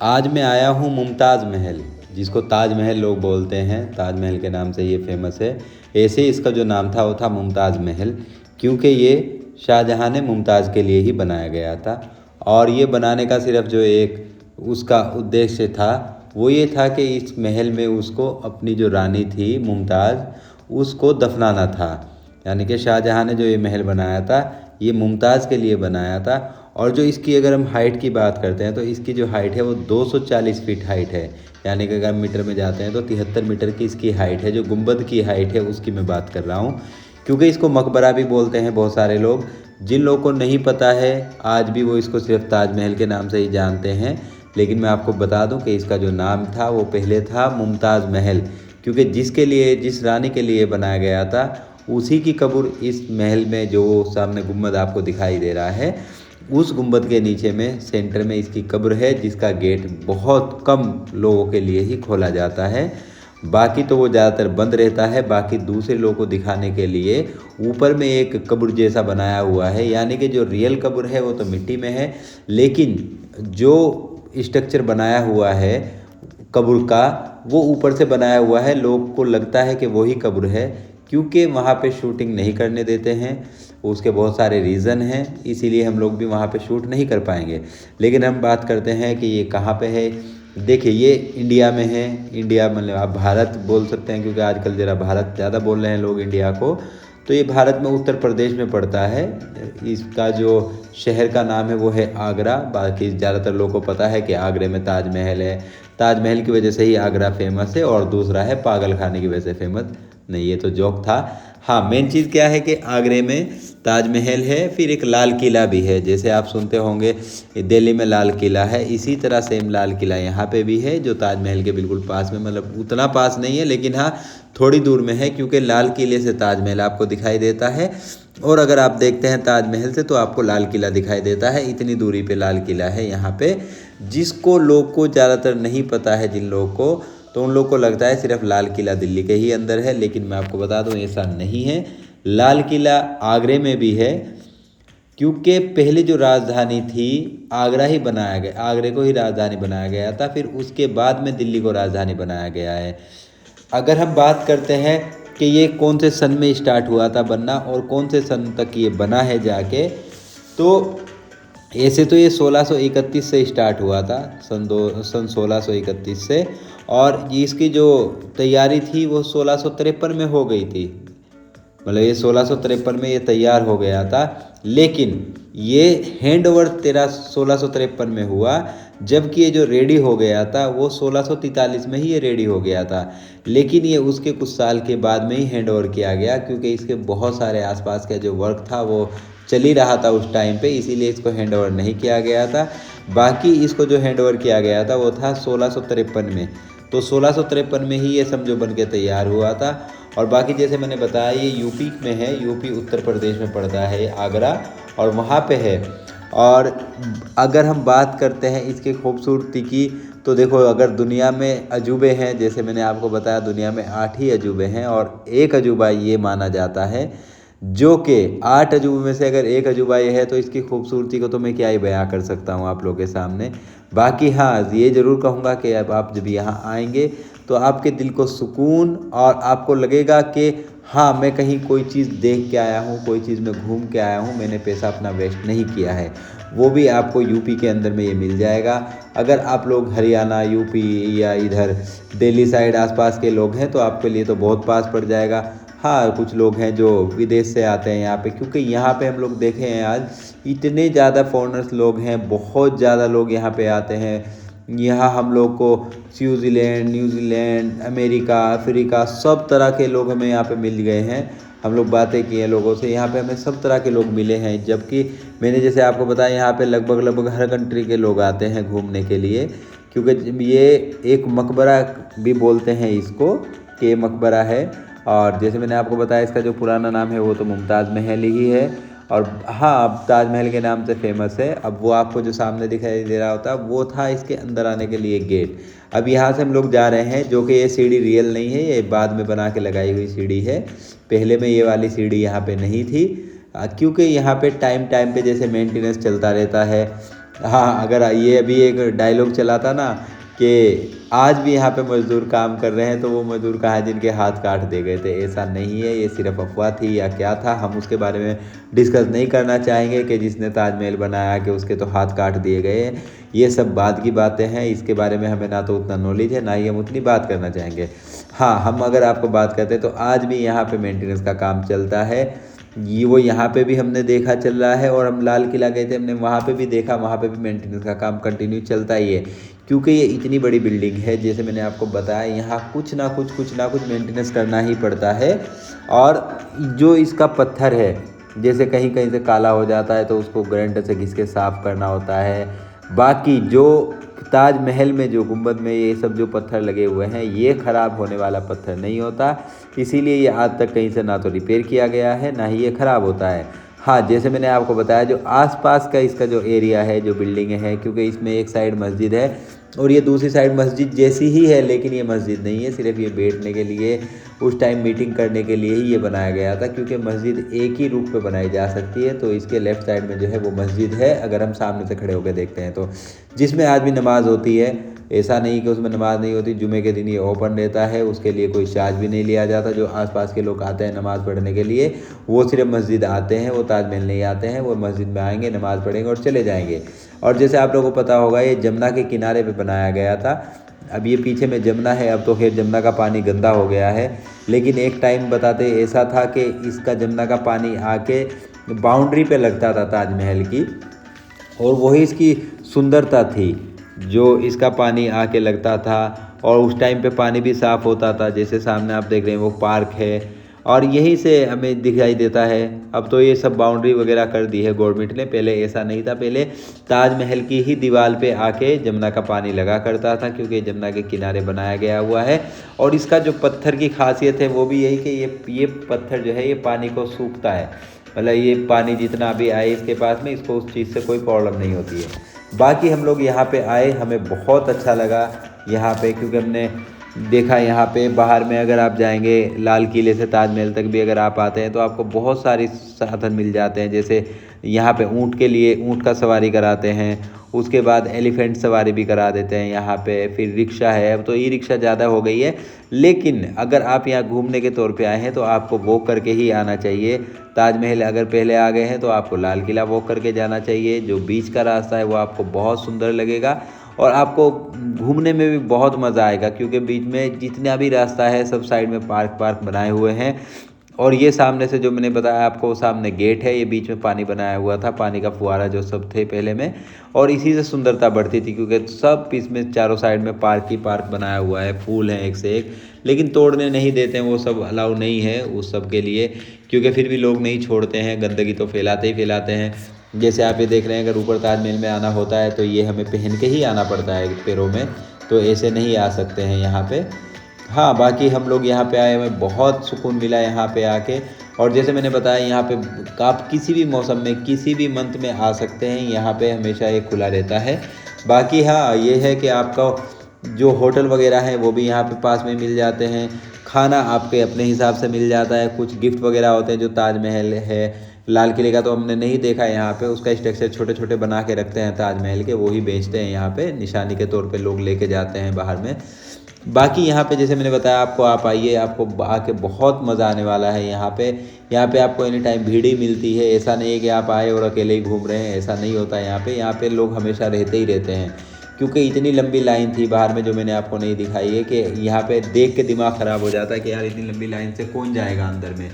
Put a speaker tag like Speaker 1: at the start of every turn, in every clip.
Speaker 1: आज मैं आया हूँ मुमताज़ महल, जिसको ताज महल लोग बोलते हैं। ताज महल के नाम से ये फेमस है। ऐसे ही इसका जो नाम था वो था मुमताज़ महल, क्योंकि ये शाहजहाँ ने मुमताज़ के लिए ही बनाया गया था। और ये बनाने का सिर्फ जो एक उसका उद्देश्य था वो ये था कि इस महल में उसको अपनी जो रानी थी मुमताज़ उसको दफनाना था। यानी कि शाहजहाँ ने जो ये महल बनाया था ये मुमताज़ के लिए बनाया था। और जो इसकी अगर हम हाइट की बात करते हैं तो इसकी जो हाइट है वो 240 फीट हाइट है। यानी कि अगर हम मीटर में जाते हैं तो 73 मीटर की इसकी हाइट है। जो गुंबद की हाइट है उसकी मैं बात कर रहा हूँ, क्योंकि इसको मकबरा भी बोलते हैं बहुत सारे लोग। जिन लोगों को नहीं पता है आज भी वो इसको सिर्फ ताजमहल के नाम से ही जानते हैं। लेकिन मैं आपको बता दूं कि इसका जो नाम था वो पहले था मुमताज़ महल, क्योंकि जिसके लिए जिस रानी के लिए बनाया गया था उसी की कब्र इस महल में जो सामने गुंबद आपको दिखाई दे रहा है उस गुंबद के नीचे में सेंटर में इसकी कब्र है, जिसका गेट बहुत कम लोगों के लिए ही खोला जाता है। बाकी तो वो ज़्यादातर बंद रहता है। बाकी दूसरे लोगों को दिखाने के लिए ऊपर में एक कब्र जैसा बनाया हुआ है। यानी कि जो रियल कब्र है वो तो मिट्टी में है, लेकिन जो स्ट्रक्चर बनाया हुआ है कब्र का वो ऊपर से बनाया हुआ है। लोग को लगता है कि वही कब्र है, क्योंकि वहाँ पे शूटिंग नहीं करने देते हैं। उसके बहुत सारे रीज़न हैं, इसीलिए हम लोग भी वहाँ पे शूट नहीं कर पाएंगे। लेकिन हम बात करते हैं कि ये कहाँ पे है। देखिए ये इंडिया में है। इंडिया मतलब आप भारत बोल सकते हैं, क्योंकि आजकल ज़रा भारत ज़्यादा बोल रहे हैं लोग इंडिया को। तो ये भारत में उत्तर प्रदेश में पड़ता है। इसका जो शहर का नाम है वो है आगरा। बाकी ज़्यादातर लोगों को पता है कि आगरे में ताजमहल है। ताजमहल की वजह से ही आगरा फेमस है। और दूसरा है पागल खाने की वजह से फेमस। नहीं, ये तो जोक था। हाँ, मेन चीज़ क्या है कि आगरे में ताजमहल है, फिर एक लाल किला भी है। जैसे आप सुनते होंगे दिल्ली में लाल किला है, इसी तरह सेम लाल किला यहाँ पे भी है, जो ताजमहल के बिल्कुल पास में, मतलब उतना पास नहीं है लेकिन हाँ थोड़ी दूर में है, क्योंकि लाल किले से ताजमहल आपको दिखाई देता है। और अगर आप देखते हैं ताजमहल से तो आपको लाल किला दिखाई देता है। इतनी दूरी पे लाल किला है यहाँ पे, जिसको लोग को ज़्यादातर नहीं पता है। जिन लोगों को तो उन लोग को लगता है सिर्फ लाल किला दिल्ली के ही अंदर है, लेकिन मैं आपको बता दूं ऐसा नहीं है। लाल किला आगरे में भी है, क्योंकि पहले जो राजधानी थी आगरा ही बनाया गया, आगरे को ही राजधानी बनाया गया था। फिर उसके बाद में दिल्ली को राजधानी बनाया गया है। अगर हम बात करते हैं कि ये कौन से सन में स्टार्ट हुआ था बनना और कौन से सन तक ये बना है जाके, तो ऐसे तो ये 1631 से स्टार्ट हुआ था, सन 1631 से। और इसकी जो तैयारी थी वो 1653 में हो गई थी। मतलब ये 1653 में ये तैयार हो गया था, लेकिन ये हैंड ओवर 1653 में हुआ। जबकि ये जो रेडी हो गया था वो 1643 में ही ये रेडी हो गया था। लेकिन ये उसके कुछ साल के बाद में ही हैंड ओवर किया गया, क्योंकि इसके बहुत सारे आसपास का जो वर्क था वो चल ही रहा था उस टाइम पे, इसीलिए इसको हैंड ओवर नहीं किया गया था। बाकी इसको जो हैंड ओवर किया गया था वो था 1653 में। तो 1653 में ही ये समझो बन के तैयार हुआ था। और बाकी जैसे मैंने बताया ये यूपी में है, यूपी उत्तर प्रदेश में पड़ता है आगरा, और वहाँ पे है। और अगर हम बात करते हैं इसकी खूबसूरती की, तो देखो अगर दुनिया में अजूबे हैं, जैसे मैंने आपको बताया दुनिया में 8 ही अजूबे हैं, और एक अजूबा ये माना जाता है, जो कि 8 अजूबे में से अगर एक अजूबा ये है, तो इसकी खूबसूरती को तो मैं क्या ही बयां कर सकता हूँ आप लोगों के सामने। बाकी हाँ ये ज़रूर कहूँगा कि अब आप जब यहाँ आएंगे तो आपके दिल को सुकून, और आपको लगेगा कि हाँ मैं कहीं कोई चीज़ देख के आया हूँ, कोई चीज़ में घूम के आया हूँ, मैंने पैसा अपना वेस्ट नहीं किया है। वो भी आपको यूपी के अंदर में ये मिल जाएगा। अगर आप लोग हरियाणा, यूपी या इधर दिल्ली साइड आसपास के लोग हैं तो आपके लिए तो बहुत पास पड़ जाएगा। हाँ कुछ लोग हैं जो विदेश से आते हैं यहाँ पे, क्योंकि यहाँ पे हम लोग देखे हैं आज इतने ज़्यादा फॉरेनर्स लोग हैं, बहुत ज़्यादा लोग यहाँ पे आते हैं। यहाँ हम लोग को स्विट्ज़रलैंड, न्यूजीलैंड, अमेरिका, अफ्रीका सब तरह के लोग हमें यहाँ पे मिल गए हैं। हम लोग बातें किए हैं लोगों से, यहाँ पे हमें सब तरह के लोग मिले हैं। जबकि मैंने जैसे आपको बताया यहाँ पे लगभग लगभग हर कंट्री के लोग आते हैं घूमने के लिए, क्योंकि ये एक मकबरा भी बोलते हैं इसको, कि मकबरा है। और जैसे मैंने आपको बताया इसका जो पुराना नाम है वो तो मुमताज़ महल ही है। और हाँ अब ताजमहल के नाम से फेमस है। अब वो आपको जो सामने दिखाई दे रहा होता वो था इसके अंदर आने के लिए गेट। अब यहाँ से हम लोग जा रहे हैं, जो कि ये सीढ़ी रियल नहीं है, ये बाद में बना के लगाई हुई सीढ़ी है। पहले में ये वाली सीढ़ी यहाँ पे नहीं थी, क्योंकि यहाँ पे टाइम टाइम पे जैसे मेंटेनेंस चलता रहता है। हाँ, अगर ये अभी एक डायलॉग चला था ना कि आज भी यहाँ पे मजदूर काम कर रहे हैं, तो वो मजदूर कहाँ हैं जिनके हाथ काट दिए गए थे। ऐसा नहीं है, ये सिर्फ अफवाह थी या क्या था, हम उसके बारे में डिस्कस नहीं करना चाहेंगे कि जिसने ताजमहल बनाया कि उसके तो हाथ काट दिए गए हैं। ये सब बाद की बातें हैं, इसके बारे में हमें ना तो उतना नॉलेज है, ना ही हम उतनी बात करना चाहेंगे। हाँ, हम अगर आपको बात करते हैं तो आज भी यहाँ पे मेंटेनेंस का काम चलता है। ये वो यहाँ पे भी हमने देखा चल रहा है, और हम लाल किला गए थे, हमने वहाँ पे भी देखा, वहाँ पे भी मेंटेनेंस का काम कंटिन्यू चलता ही है। क्योंकि ये इतनी बड़ी बिल्डिंग है, जैसे मैंने आपको बताया, यहाँ कुछ ना कुछ मेंटेनेंस करना ही पड़ता है। और जो इसका पत्थर है, जैसे कहीं कहीं से काला हो जाता है तो उसको ग्राइंडर से घिस के साफ़ करना होता है। बाकी जो ताजमहल में जो गुंबद में ये सब जो पत्थर लगे हुए हैं, ये ख़राब होने वाला पत्थर नहीं होता, इसीलिए ये आज तक कहीं से ना तो रिपेयर किया गया है, ना ही ये ख़राब होता है। हाँ, जैसे मैंने आपको बताया, जो आसपास का इसका जो एरिया है, जो बिल्डिंग है, क्योंकि इसमें एक साइड मस्जिद है और ये दूसरी साइड मस्जिद जैसी ही है, लेकिन ये मस्जिद नहीं है, सिर्फ ये बैठने के लिए, उस टाइम मीटिंग करने के लिए ही ये बनाया गया था। क्योंकि मस्जिद एक ही रूप पे बनाई जा सकती है, तो इसके लेफ़्ट साइड में जो है वो मस्जिद है, अगर हम सामने से खड़े होकर देखते हैं तो, जिसमें आज भी नमाज़ होती है। ऐसा नहीं कि उसमें नमाज़ नहीं होती, जुमे के दिन ये ओपन रहता है, उसके लिए कोई चार्ज भी नहीं लिया जाता। जो आसपास के लोग आते हैं नमाज़ पढ़ने के लिए, वो सिर्फ मस्जिद आते हैं, वो ताजमहल नहीं आते हैं, वो मस्जिद में आएंगे, नमाज़ पढ़ेंगे और चले जाएंगे। और जैसे आप लोगों को पता होगा, ये जमुना के किनारे पे बनाया गया था। अब ये पीछे में जमुना है, अब तो खैर जमुना का पानी गंदा हो गया है, लेकिन एक टाइम बताते ऐसा था कि इसका जमुना का पानी आके बाउंड्री पे लगता था ताजमहल की, और वही इसकी सुंदरता थी, जो इसका पानी आके लगता था। और उस टाइम पे पानी भी साफ़ होता था, जैसे सामने आप देख रहे हैं वो पार्क है, और यहीं से हमें दिखाई देता है। अब तो ये सब बाउंड्री वगैरह कर दी है गवर्नमेंट ने, पहले ऐसा नहीं था। पहले ताजमहल की ही दीवार पे आके जमुना का पानी लगा करता था, क्योंकि जमुना के किनारे बनाया गया हुआ है। और इसका जो पत्थर की खासियत है वो भी यही कि ये पत्थर जो है ये पानी को सूखता है, मतलब ये पानी जितना भी आए इसके पास में, इसको उस चीज़ से कोई प्रॉब्लम नहीं होती है। बाकी हम लोग यहाँ पे आए, हमें बहुत अच्छा लगा यहाँ पे, क्योंकि हमने देखा यहाँ पे बाहर में अगर आप जाएंगे लाल किले से ताजमहल तक भी अगर आप आते हैं तो आपको बहुत सारी साधन मिल जाते हैं। जैसे यहाँ पे ऊँट के लिए ऊँट का सवारी कराते हैं, उसके बाद एलिफेंट सवारी भी करा देते हैं यहाँ पे, फिर रिक्शा है। अब तो ई रिक्शा ज़्यादा हो गई है, लेकिन अगर आप यहाँ घूमने के तौर पे आए हैं तो आपको वॉक करके ही आना चाहिए। ताजमहल अगर पहले आ गए हैं तो आपको लाल किला वॉक करके जाना चाहिए। जो बीच का रास्ता है वो आपको बहुत सुंदर लगेगा, और आपको घूमने में भी बहुत मज़ा आएगा, क्योंकि बीच में जितना भी रास्ता है सब साइड में पार्क बनाए हुए हैं। और ये सामने से जो मैंने बताया आपको, सामने गेट है, ये बीच में पानी बनाया हुआ था, पानी का फुहारा जो सब थे पहले में, और इसी से सुंदरता बढ़ती थी, क्योंकि सब इसमें चारों साइड में पार्क ही पार्क बनाया हुआ है, फूल हैं एक से एक, लेकिन तोड़ने नहीं देते हैं, वो सब अलाउ नहीं है उस सब के लिए, क्योंकि फिर भी लोग नहीं छोड़ते हैं, गंदगी तो फैलाते ही फैलाते हैं। जैसे आप ये देख रहे हैं, अगर ऊपर ताजमहल में आना होता है तो ये हमें पहन के ही आना पड़ता है पैरों में, तो ऐसे नहीं आ सकते हैं यहाँ पे। हाँ, बाकी हम लोग यहाँ पे आए, हमें बहुत सुकून मिला यहाँ पे आके। और जैसे मैंने बताया, यहाँ पे आप किसी भी मौसम में किसी भी मंथ में आ सकते हैं, यहाँ पे हमेशा ये खुला रहता है। बाकी हाँ, ये है कि आपका जो होटल वगैरह है वो भी यहाँ पे पास में मिल जाते हैं, खाना आपके अपने हिसाब से मिल जाता है। कुछ गिफ्ट वगैरह होते हैं, जो ताजमहल है, लाल किले का तो हमने नहीं देखा यहाँ पे, उसका स्ट्रक्चर छोटे छोटे बना के रखते हैं ताजमहल के, वो ही बेचते हैं यहाँ पे, निशानी के तौर पे लोग लेके जाते हैं बाहर में। बाकी यहाँ पे जैसे मैंने बताया आपको, आप आइए, आपको आके बहुत मज़ा आने वाला है यहाँ पे। यहाँ पे आपको एनी टाइम भीड़ ही मिलती है, ऐसा नहीं है कि आप आए और अकेले ही घूम रहे हैं, ऐसा नहीं होता है। यहाँ पे लोग हमेशा रहते ही रहते हैं, क्योंकि इतनी लंबी लाइन थी बाहर में, जो मैंने आपको नहीं दिखाई है, कि यहाँ पे देख के दिमाग ख़राब हो जाता है कि यार इतनी लंबी लाइन से कौन जाएगा अंदर में।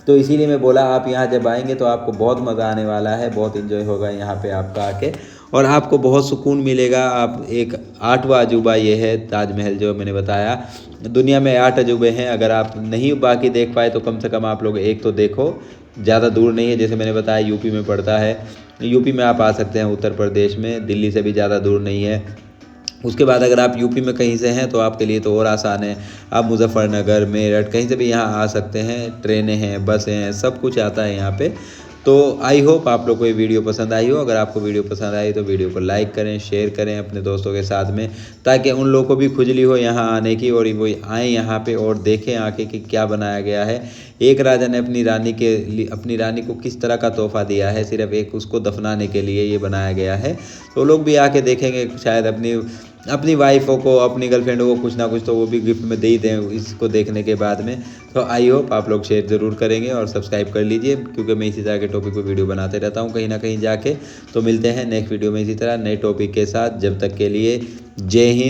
Speaker 1: तो इसीलिए मैं बोला, आप यहाँ जब आएंगे तो आपको बहुत मज़ा आने वाला है, बहुत इन्जॉय होगा यहाँ पे आपका आके, और आपको बहुत सुकून मिलेगा। आप एक 8वां अजूबा ये है ताजमहल, जो मैंने बताया। दुनिया में 8 अजूबे हैं, अगर आप नहीं बाकी देख पाए तो कम से कम आप लोग एक तो देखो, ज़्यादा दूर नहीं है। जैसे मैंने बताया यूपी में पड़ता है, यूपी में आप आ सकते हैं, उत्तर प्रदेश में, दिल्ली से भी ज़्यादा दूर नहीं है। उसके बाद अगर आप यूपी में कहीं से हैं तो आपके लिए तो और आसान है, आप मुजफ्फरनगर, मेरठ, कहीं से भी यहाँ आ सकते हैं। ट्रेनें हैं, बसें हैं, सब कुछ आता है यहाँ पे। तो आई होप आप लोग को ये वीडियो पसंद आई हो। अगर आपको वीडियो पसंद आई तो वीडियो को लाइक करें, शेयर करें अपने दोस्तों के साथ में, ताकि उन लोगों को भी खुजली हो यहाँ आने की, और वो आएँ यहाँ पे और देखें आके कि क्या बनाया गया है। एक राजा ने अपनी रानी को किस तरह का तोहफा दिया है, सिर्फ एक उसको दफनाने के लिए ये बनाया गया है। तो लोग भी आके देखेंगे, शायद अपनी वाइफों को, अपनी गर्लफ्रेंडों को कुछ ना कुछ तो वो भी गिफ्ट में दे ही दें इसको देखने के बाद में। तो आई होप आप लोग शेयर ज़रूर करेंगे और सब्सक्राइब कर लीजिए, क्योंकि मैं इसी तरह के टॉपिक पर वीडियो बनाते रहता हूँ कहीं ना कहीं जाके। तो मिलते हैं नेक्स्ट वीडियो में इसी तरह नए टॉपिक के साथ। जब तक के लिए जय हिंद।